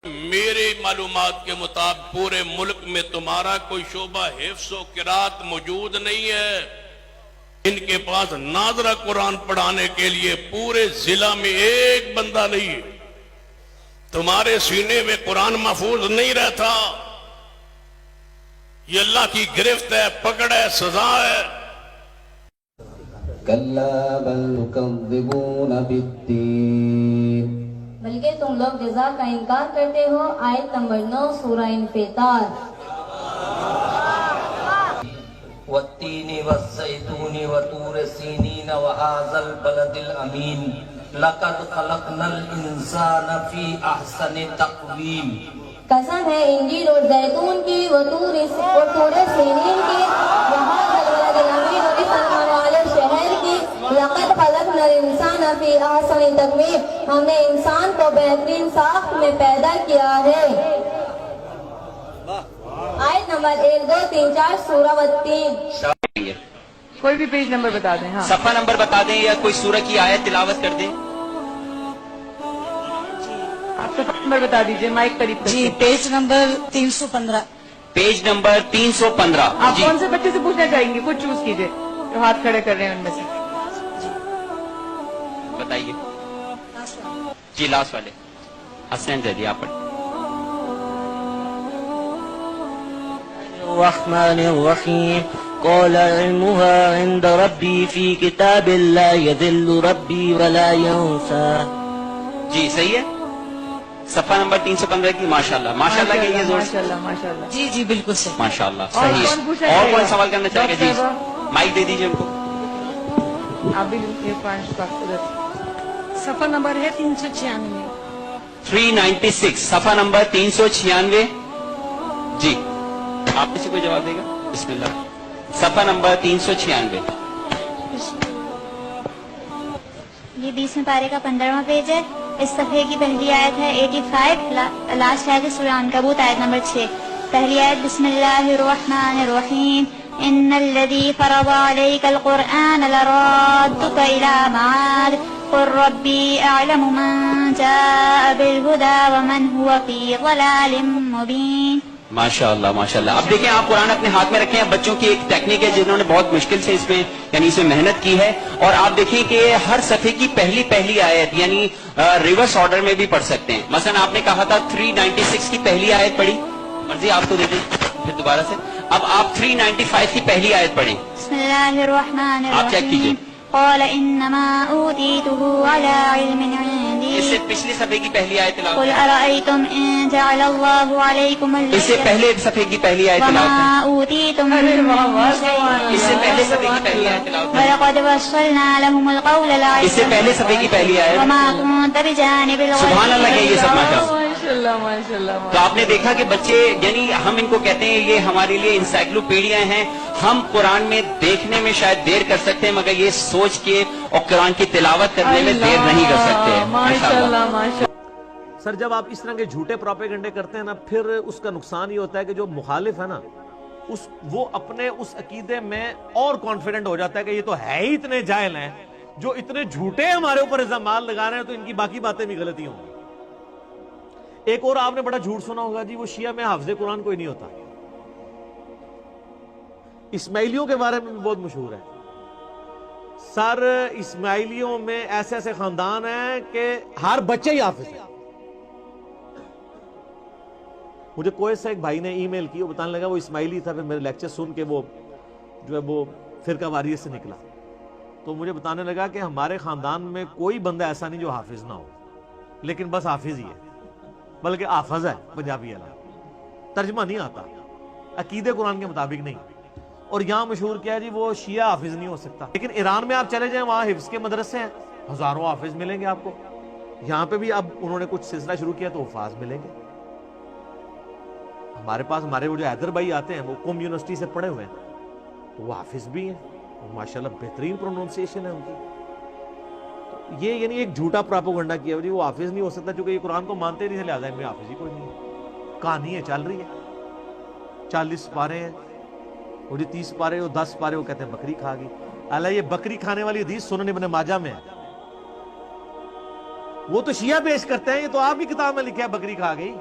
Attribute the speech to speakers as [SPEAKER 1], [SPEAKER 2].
[SPEAKER 1] मेरे मालूमात के मुताबिक पूरे मुल्क में तुम्हारा कोई शोबा हिफ्ज़ व किरात मौजूद नहीं है। इनके पास नाज़रा कुरान पढ़ाने के लिए पूरे जिला में एक बंदा नहीं है। तुम्हारे सीने में कुरान महफूज नहीं रहता। ये अल्लाह की गिरफ्त है, पकड़ है, सजा है।
[SPEAKER 2] कल्ला बल तुकज़्ज़िबून बिद्दीन,
[SPEAKER 3] बल्कि तुम लोग जज़ा का इनकार करते हो। आयत नंबर 9 सूरह इन्फितार।
[SPEAKER 4] वत्तीनि वस्सैतूनि वतूर सीनीन वहाज़ल बलदिल अमीन लक़द खलक़नल इंसान फी अहसनि तक़वीम।
[SPEAKER 3] कसम है इंजील और जैतून की, वतूर सीनीन की, वहाज़ल बलदिल अमीन और इस अमान वाले शहर की। लक़द खलक़नल इंसान फी अहसनि तक़वीम, हमने इंसान को बेहतरीन साख्त में पैदा किया है। आयत नंबर 1, 2, 3, 4 सूरह वत्तीन।
[SPEAKER 5] कोई भी पेज नंबर बता दें। हाँ,
[SPEAKER 6] सफा नंबर बता दें या कोई सूरह की आयत तिलावत कर दें।
[SPEAKER 5] आप सफा नंबर बता दीजिए, माइक करीब
[SPEAKER 7] जी।
[SPEAKER 5] करके।
[SPEAKER 7] Page number 315।
[SPEAKER 6] Page number 315।
[SPEAKER 5] आप
[SPEAKER 6] जी,
[SPEAKER 5] कौन से बच्चे से पूछना चाहेंगे? कुछ चूज कीजिए जो हाथ खड़े कर रहे हैं उनमें से।
[SPEAKER 6] बताइए जी। लास्ट वाले हसनैन जैदी आप पढ़।
[SPEAKER 4] रहमानिर्रहीम क़ाल इल्मुहा इंद रब्बी फी किताबिन ला यज़िल्लु रब्बी वला यंसा।
[SPEAKER 6] जी सही है। सफा नंबर 315 की। माशाल्लाह माशाल्लाह कहिए जोर से।
[SPEAKER 5] माशाल्लाह माशाल्लाह।
[SPEAKER 7] जी जी बिल्कुल सही।
[SPEAKER 6] माशाल्लाह
[SPEAKER 5] और
[SPEAKER 6] सही
[SPEAKER 5] कौन पूछना
[SPEAKER 6] है। और
[SPEAKER 5] चाहेगा?
[SPEAKER 6] कौन सवाल करना चाहेगा? जी
[SPEAKER 5] डॉक्टर साहब।
[SPEAKER 6] माइक दे दीजिए उनको।
[SPEAKER 5] आप भी ये पांच का उधर।
[SPEAKER 7] सफा नंबर है 396।
[SPEAKER 6] 396 सफा नंबर 396। जी आप किसी को जवाब देगा? बिस्मिल्लाह। सफा नंबर 396।
[SPEAKER 8] ये 20वें पारे का 15वां पेज है। इस सफ़े की पहली आयत है 85, लास्ट आयत है सूरह अनकबूत आयत नंबर 6। पहली आयत बिस्मिल्लाहिर्रहमानिर्रहीम इन्नल्लज़ी फ़रज़ अलैकल क़ुरआन लराद्दुका इला मआद क़ुल रब्बी अअलमु मन जाअ बिल हुदा व मन हुवा फ़ी ज़लालिम मुबीन।
[SPEAKER 6] माशाअल्लाह माशाअल्लाह। अब देखें, आप कुरान अपने हाथ में रखें हैं। बच्चों की एक टेक्निक है जिन्होंने बहुत मुश्किल से इसमें मेहनत की है। और आप देखें कि हर सफ़े की पहली आयत यानी रिवर्स ऑर्डर में भी पढ़ सकते हैं। मसलन आपने कहा था 396 की पहली आयत पढ़ी, मर्जी आपको दे दें फिर दोबारा से। अब आप 395 की पहली आयत पढ़ें। आप चेक कीजिए।
[SPEAKER 8] क़ाल इन्नमा ऊतीतुहु अला इल्मिन इंदी।
[SPEAKER 6] इससे पिछले सफ़े की पहली आयत तिलावत
[SPEAKER 8] क़ुल अरअयतुम इन जअलल्लाहु अलैकुमुल
[SPEAKER 6] इससे पहले सफ़े की पहली आयत तिलावत
[SPEAKER 8] वमा ऊतीतुम मिन शैइन
[SPEAKER 6] इससे पहले सफ़े की पहली आयत तिलावत
[SPEAKER 8] वलक़द वस्सलना लहुमुल क़ौल लअल्लहुम
[SPEAKER 6] इससे पहले सफ़े की पहली आयत।
[SPEAKER 8] वमा कुन्त बिजानिबिल
[SPEAKER 6] सुभान अल्लाह कहिए सब माशाअल्लाह।
[SPEAKER 5] माशाल्लाह माशाल्लाह।
[SPEAKER 6] तो आपने देखा कि बच्चे यानी हम इनको कहते हैं ये हमारे लिए इंसाइक्लोपीडिया हैं। हम कुरान में देखने में शायद देर कर सकते हैं मगर ये सोच के और कुरान की तिलावत करने में देर नहीं कर सकते।
[SPEAKER 5] माशाल्लाह माशाल्लाह।
[SPEAKER 9] सर जब आप इस तरह के झूठे प्रोपेगेंडे करते हैं ना, फिर उसका नुकसान ये होता है कि जो मुखालिफ है ना वो अपने उस अकीदे में और कॉन्फिडेंट हो जाता है कि ये तो है ही इतने जाहिल हैं, जो इतने झूठे हमारे ऊपर इल्जाम लगा रहे हैं, तो इनकी बाकी बातें भी गलती होंगी। एक और आपने बड़ा झूठ सुना होगा जी, वो शिया में हाफिज़े कुरान कोई नहीं होता। इस्माइलियों के बारे में भी बहुत मशहूर है सर। इस्माइलियों में ऐसे ऐसे खानदान हैं कि हर बच्चे ही हाफिज है। मुझे कोई से एक भाई ने ईमेल की, वो बताने लगा वो इस्माइली था, फिर मेरे लेक्चर सुन के वो जो है वो फिरका वारियत से निकला। तो मुझे बताने लगा कि हमारे खानदान में कोई बंदा ऐसा नहीं जो हाफिज ना हो, लेकिन बस हाफिज ही है, बल्कि हाफज है पंजाबी वाला, तर्जमा नहीं आता, अकीदे कुरान के मुताबिक नहीं। और यहाँ मशहूर क्या है जी, वो शिया हाफिज नहीं हो सकता। लेकिन ईरान में आप चले जाएं, वहाँ हिफ्ज के मदरसे हैं, हजारों हाफिज मिलेंगे आपको। यहाँ पे भी अब उन्होंने कुछ सिलसिला शुरू किया तो हुफाज मिलेंगे। हमारे पास हमारे वो जो हैदर भाई आते हैं वो कुम यूनिवर्सिटी से पढ़े हुए हैं, तो वो हाफिज भी हैं और माशाल्लाह बेहतरीन प्रोनाउंसिएशन है उनकी। तो ये यानी एक झूठा प्रोपेगेंडा किया जी, वो हाफिज नहीं हो सकता क्योंकि ये कुरान को मानते नहीं, लिहाजा इनमें हाफिज ही कोई नहीं है। कहानी है चल रही है, 40 पारे हैं, वो जो 30 पारे, वो 10 पारे, वो कहते हैं बकरी खा गई। अल्लाह ये बकरी खाने वाली हदीस सुनन इब्न माजा में है। وہ تو شیعہ پیش کرتے ہیں، یہ تو آپ کی کتاب میں لکھا ہے بکری کھا گئی.